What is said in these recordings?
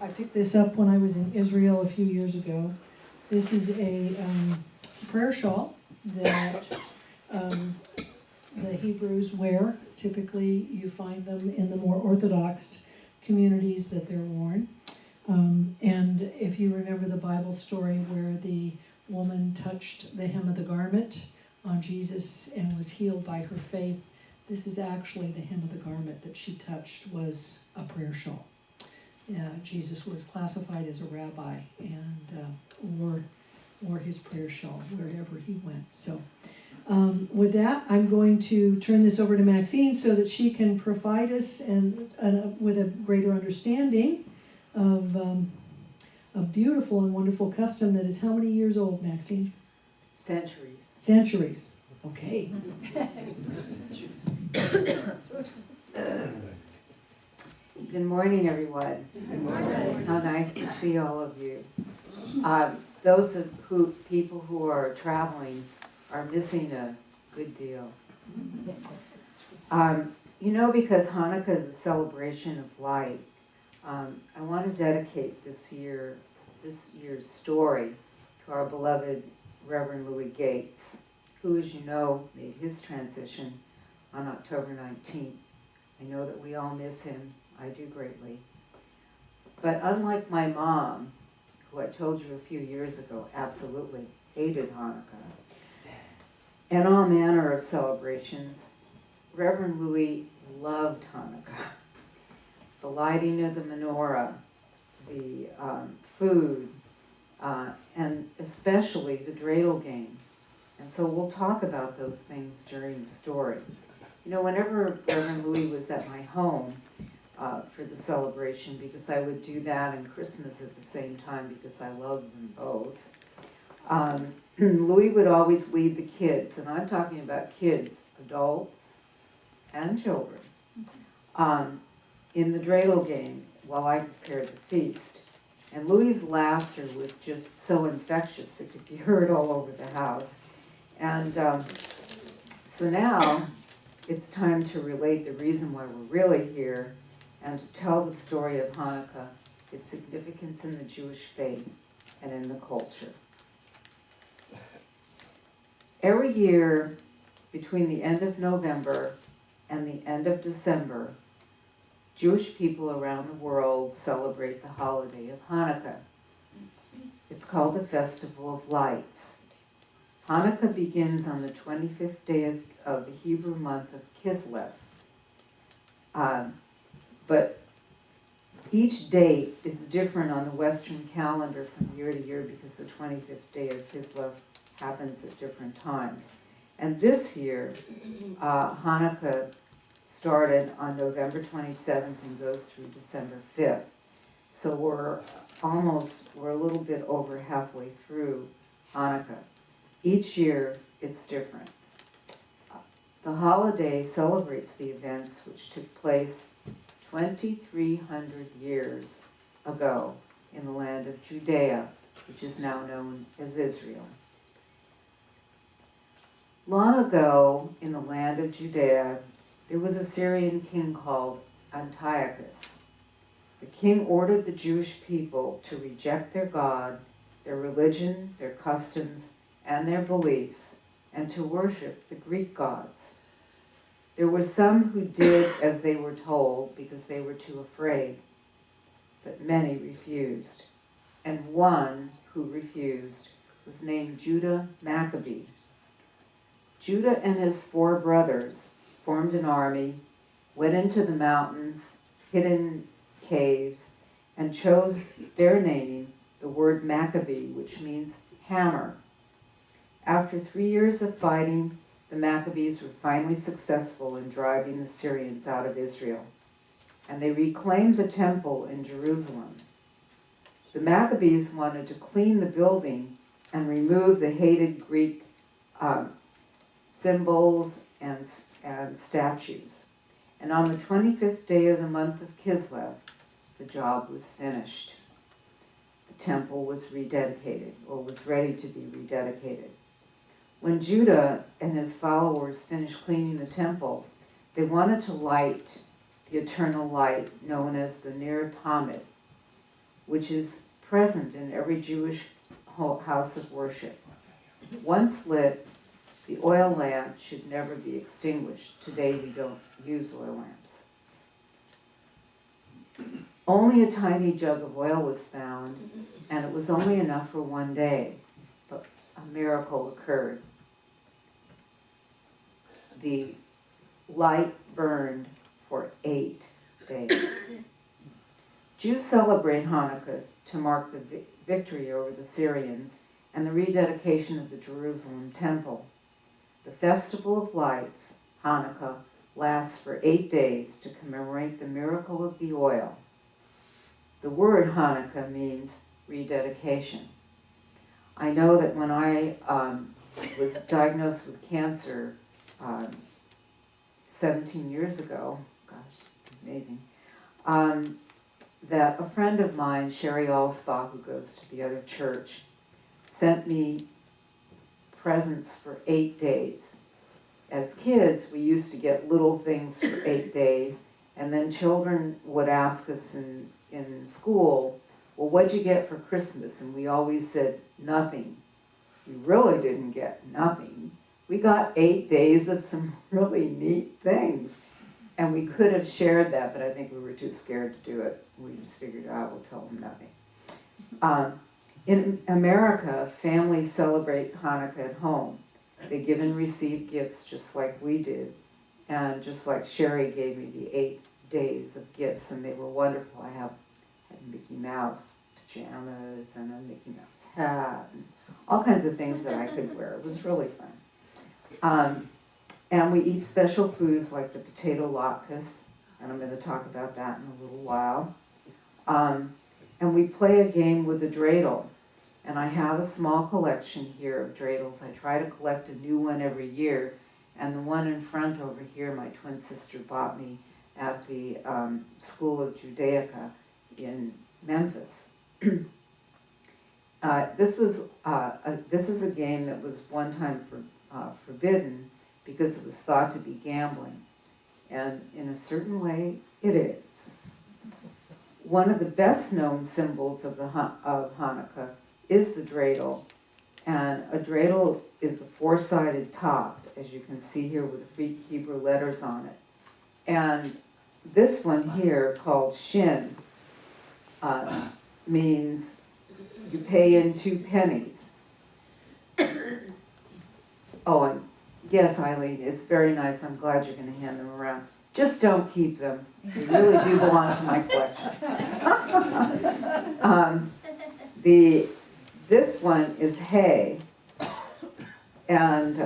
I picked this up when I was in Israel a few years ago. This is a prayer shawl that the Hebrews wear. Typically, you find them in the more Orthodox communities that they're worn. And if you remember the Bible story where the woman touched the hem of the garment on Jesus and was healed by her faith, this is actually the hem of the garment that she touched was a prayer shawl. Jesus was classified as a rabbi and wore his prayer shawl wherever he went. So with that, I'm going to turn this over to Maxine so that she can provide us with a greater understanding of a beautiful and wonderful custom that is how many years old, Maxine? Centuries. Centuries. Okay. Good morning, everyone. Good morning. How nice to see all of you. Those people who are traveling are missing a good deal. Because Hanukkah is a celebration of light, I want to dedicate this year's story to our beloved Reverend Louis Gates, who, as you know, made his transition on October 19th. I know that we all miss him. I do greatly. But unlike my mom, who I told you a few years ago absolutely hated Hanukkah, and all manner of celebrations, Reverend Louis loved Hanukkah. The lighting of the menorah, the food, and especially the dreidel game. And so we'll talk about those things during the story. Whenever Reverend Louis was at my home for the celebration, because I would do that and Christmas at the same time because I loved them both, Louis would always lead the kids, and I'm talking about kids, adults, and children, in the dreidel game while I prepared the feast. And Louis's laughter was just so infectious, it could be heard all over the house. And so now it's time to relate the reason why we're really here and to tell the story of Hanukkah, its significance in the Jewish faith and in the culture. Every year, between the end of November and the end of December, Jewish people around the world celebrate the holiday of Hanukkah. It's called the Festival of Lights. Hanukkah begins on the 25th day of the Hebrew month of Kislev. But each date is different on the Western calendar from year to year because the 25th day of Kislev happens at different times. And this year, Hanukkah started on November 27th and goes through December 5th. So we're a little bit over halfway through Hanukkah. Each year, it's different. The holiday celebrates the events which took place 2,300 years ago in the land of Judea, which is now known as Israel. Long ago, in the land of Judea, there was a Syrian king called Antiochus. The king ordered the Jewish people to reject their God, their religion, their customs, and their beliefs, and to worship the Greek gods. There were some who did as they were told because they were too afraid, but many refused. And one who refused was named Judah Maccabee. Judah and his 4 brothers formed an army, went into the mountains, hid in caves, and chose their name, the word Maccabee, which means hammer. After 3 years of fighting, the Maccabees were finally successful in driving the Syrians out of Israel, and they reclaimed the temple in Jerusalem. The Maccabees wanted to clean the building and remove the hated Greek symbols and statues. And on the 25th day of the month of Kislev, the job was finished. The temple was rededicated, or was ready to be rededicated. When Judah and his followers finished cleaning the temple, they wanted to light the eternal light known as the Ner Tamid. which is present in every Jewish house of worship. Once lit, the oil lamp should never be extinguished. Today we don't use oil lamps. Only a tiny jug of oil was found, and it was only enough for one day, but a miracle occurred. The light burned for 8 days. Jews celebrate Hanukkah to mark the victory over the Syrians and the rededication of the Jerusalem temple. The Festival of Lights, Hanukkah, lasts for 8 days to commemorate the miracle of the oil. The word Hanukkah means rededication. I know that when I was diagnosed with cancer 17 years ago, gosh, amazing, that a friend of mine, Sherry Allspaw, who goes to the other church, sent me presents for 8 days. As kids, we used to get little things for 8 days, and then children would ask us in school, well, what'd you get for Christmas? And we always said, nothing. We really didn't get nothing. We got 8 days of some really neat things. And we could have shared that, but I think we were too scared to do it. We just figured, we'll tell them nothing. In America, families celebrate Hanukkah at home. They give and receive gifts just like we did. And just like Sherry gave me the 8 days of gifts, and they were wonderful. I had Mickey Mouse pajamas and a Mickey Mouse hat and all kinds of things that I could wear. It was really fun. And we eat special foods like the potato latkes, and I'm going to talk about that in a little while. And we play a game with a dreidel. And I have a small collection here of dreidels. I try to collect a new one every year. And the one in front over here, my twin sister bought me at the School of Judaica in Memphis. This is a game that was one time forbidden because it was thought to be gambling. And in a certain way, it is. One of the best known symbols of Hanukkah is the dreidel. And a dreidel is the four-sided top, as you can see here with the Hebrew letters on it. And this one here, called shin, means you pay in 2 pennies. Oh, and yes, Eileen, it's very nice. I'm glad you're going to hand them around. Just don't keep them. They really do belong to my collection. This one is hay, and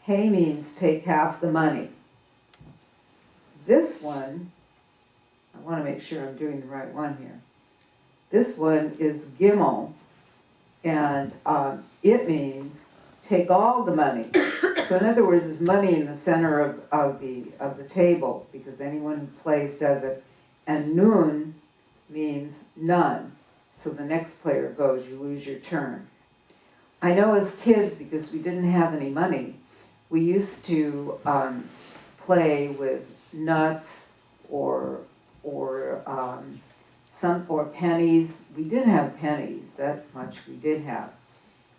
hay means take half the money. This one, I want to make sure I'm doing the right one here. This one is gimel, and it means take all the money. So in other words, there's money in the center of the table, because anyone who plays does it. And nun means none. So the next player goes, you lose your turn. I know as kids, because we didn't have any money, we used to play with nuts or pennies. We did have pennies, that much we did have.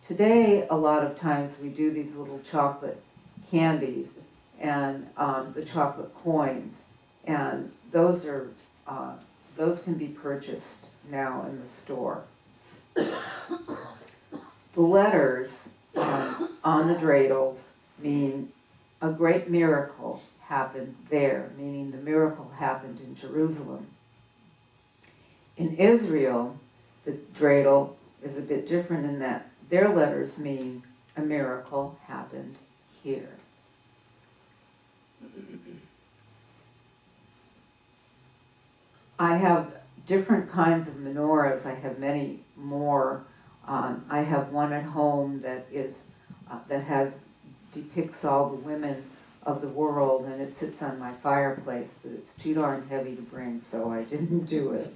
Today, a lot of times we do these little chocolate candies and the chocolate coins, and those can be purchased now in the store. The letters on the dreidels mean a great miracle happened there, meaning the miracle happened in Jerusalem. In Israel, the dreidel is a bit different in that their letters mean a miracle happened here. I have different kinds of menorahs. I have many more. I have one at home that depicts all the women of the world, and it sits on my fireplace, but it's too darn heavy to bring, so I didn't do it.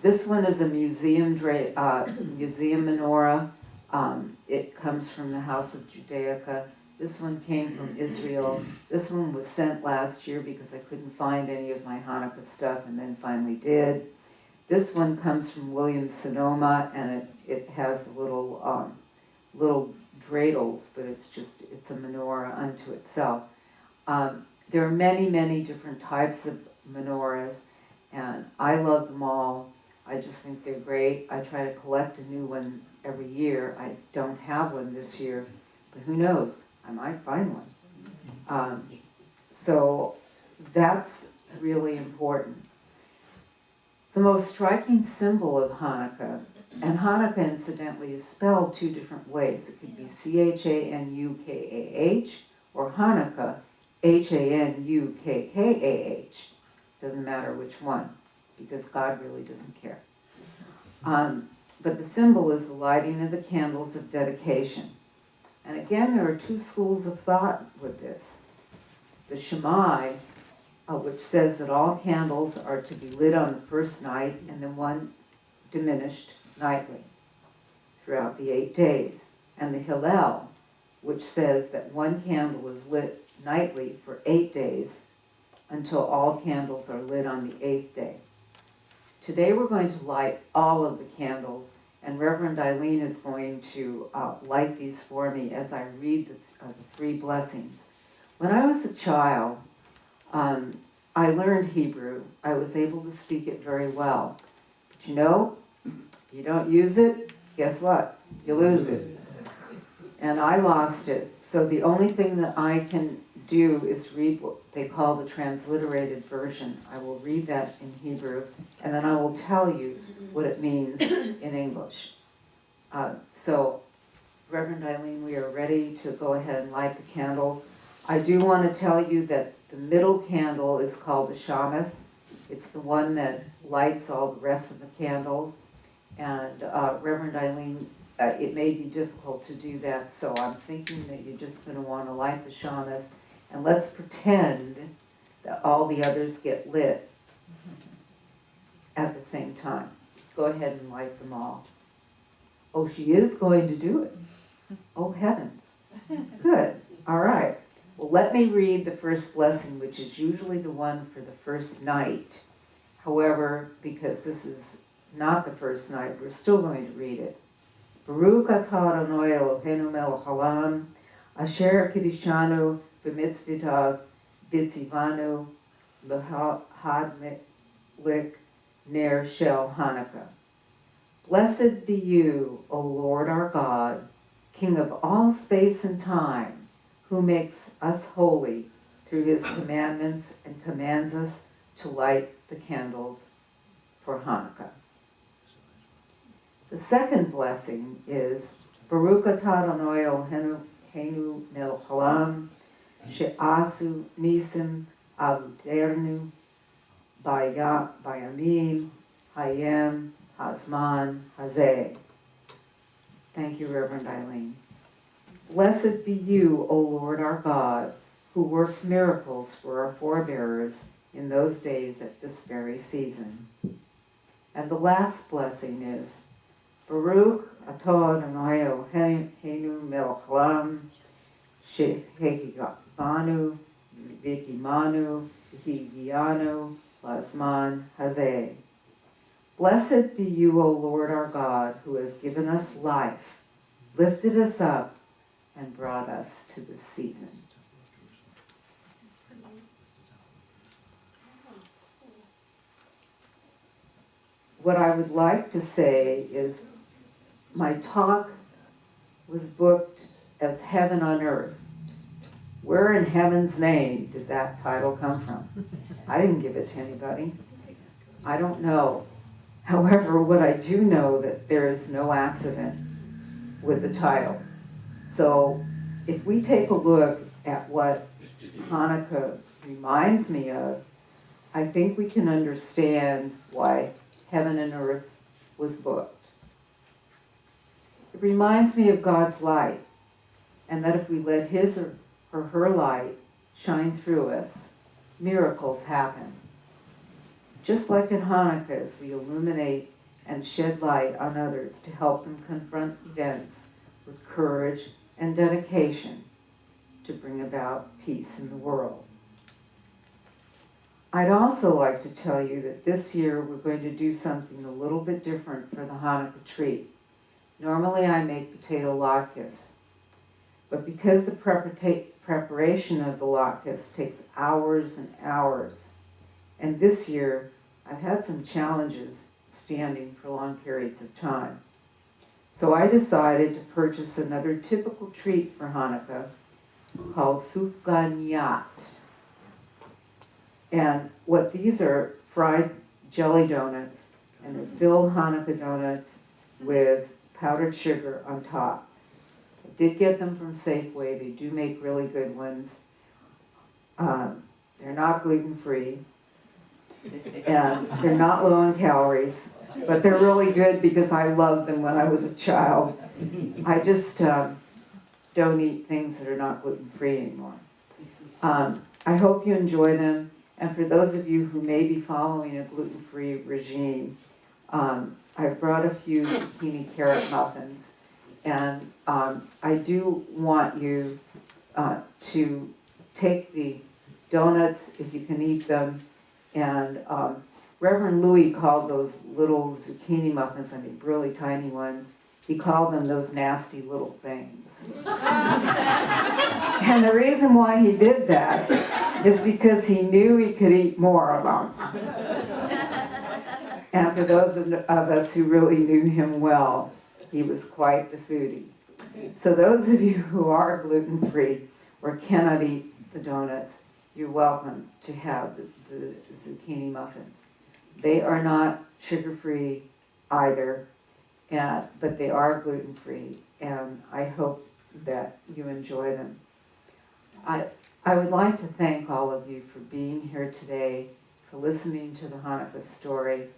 This one is a museum menorah. It comes from the House of Judaica. This one came from Israel. This one was sent last year because I couldn't find any of my Hanukkah stuff, and then finally did. This one comes from Williams-Sonoma, and it has the little dreidels, but it's a menorah unto itself. There are many, many different types of menorahs, and I love them all. I just think they're great. I try to collect a new one every year. I don't have one this year, but who knows? I might find one. So that's really important. The most striking symbol of Hanukkah, and Hanukkah incidentally is spelled two different ways. It could be Chanukkah or Hanukkah, Hanukkah. Doesn't matter which one, because God really doesn't care. But the symbol is the lighting of the candles of dedication. And again, there are two schools of thought with this. The Shammai, which says that all candles are to be lit on the first night and then one diminished nightly throughout the 8 days. And the Hillel, which says that one candle is lit nightly for 8 days until all candles are lit on the 8th day. Today we're going to light all of the candles, and Reverend Eileen is going to light these for me as I read the 3 blessings. When I was a child, I learned Hebrew. I was able to speak it very well. But you know, if you don't use it, guess what? You lose it. And I lost it. So the only thing that I can do is read what they call the transliterated version. I will read that in Hebrew, and then I will tell you what it means in English. So, Reverend Eileen, we are ready to go ahead and light the candles. I do want to tell you that the middle candle is called the shamas. It's the one that lights all the rest of the candles. And Reverend Eileen, it may be difficult to do that, so I'm thinking that you're just going to want to light the shamas. And let's pretend that all the others get lit at the same time. Go ahead and light them all. Oh, she is going to do it. Oh, heavens. Good. All right. Well, let me read the first blessing, which is usually the one for the first night. However, because this is not the first night, we're still going to read it. Baruch atah Adonai Eloheinu melech haolam, asher kiddushanu b'mitzvotav b'tzivanu l'hadlik ner shel Hanukkah. Blessed be you, O Lord our God, King of all space and time, who makes us holy through his commandments and commands us to light the candles for Hanukkah. The second blessing is Baruch atah Adonai Eloheinu melech haolam, she'asu nisim avuternu bayamim hayem hazman hazeh. Thank you, Reverend Eileen. Blessed be you, O Lord our God, who worked miracles for our forebears in those days at this very season. And the last blessing is Baruch atah Adonai Eloheinu melech haolam, shehekibanu v'hikimanu v'higianu lazman hazeh. Blessed be you, O Lord our God, who has given us life, lifted us up, and brought us to this season. What I would like to say is my talk was booked as Heaven on Earth. Where in heaven's name did that title come from? I didn't give it to anybody. I don't know. However, what I do know that there is no accident with the title. So if we take a look at what Hanukkah reminds me of, I think we can understand why Heaven and Earth was booked. It reminds me of God's light, and that if we let his or her light shine through us, miracles happen. Just like in Hanukkah, as we illuminate and shed light on others to help them confront events with courage and dedication to bring about peace in the world. I'd also like to tell you that this year we're going to do something a little bit different for the Hanukkah tree. Normally I make potato latkes, but because the preparation of the latkes takes hours and hours, and this year I've had some challenges standing for long periods of time. So I decided to purchase another typical treat for Hanukkah called sufganiyat. And what these are, fried jelly donuts, and they're filled Hanukkah donuts with powdered sugar on top. I did get them from Safeway. They do make really good ones. They're not gluten-free, and they're not low in calories, but they're really good because I loved them when I was a child. I just don't eat things that are not gluten-free anymore. I hope you enjoy them. And for those of you who may be following a gluten-free regime, I've brought a few zucchini carrot muffins. And I do want you to take the donuts, if you can eat them. And Reverend Louis called those little zucchini muffins, I mean really tiny ones, he called them those nasty little things. And the reason why he did that is because he knew he could eat more of them. And for those of us who really knew him well, he was quite the foodie. So those of you who are gluten-free or cannot eat the donuts, you're welcome to have the zucchini muffins. They are not sugar-free either, but they are gluten-free, and I hope that you enjoy them. I would like to thank all of you for being here today, for listening to the Hanukkah story,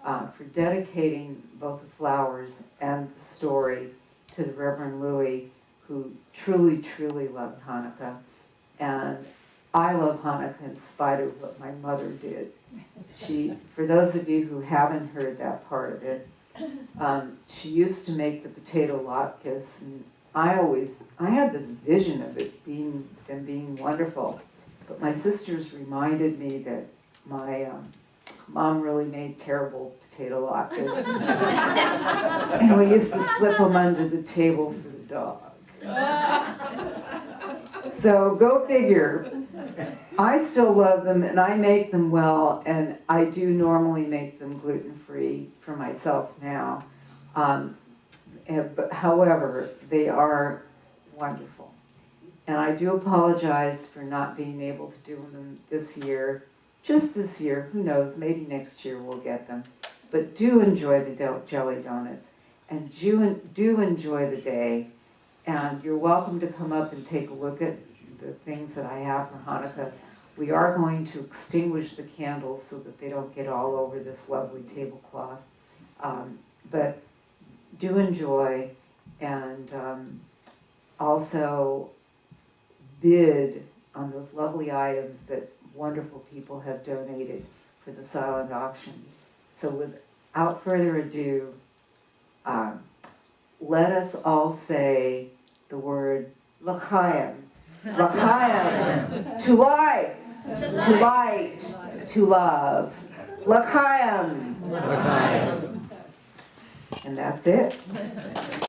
for dedicating both the flowers and the story to the Reverend Louis, who truly, truly loved Hanukkah. And I love Hanukkah in spite of what my mother did. For those of you who haven't heard that part of it, she used to make the potato latkes, and I had this vision of them being wonderful. But my sisters reminded me that my mom really made terrible potato latkes. And we used to slip them under the table for the dog. So go figure. I still love them, and I make them well, and I do normally make them gluten-free for myself now. But however, they are wonderful. And I do apologize for not being able to do them this year. Just this year, who knows, maybe next year we'll get them. But do enjoy the jelly donuts, and do enjoy the day. And you're welcome to come up and take a look at the things that I have for Hanukkah. We are going to extinguish the candles so that they don't get all over this lovely tablecloth. But do enjoy, and also bid on those lovely items that wonderful people have donated for the silent auction. So without further ado, let us all say the word l'chaim. L'chaim, to life, to light, to love. L'chaim. And that's it.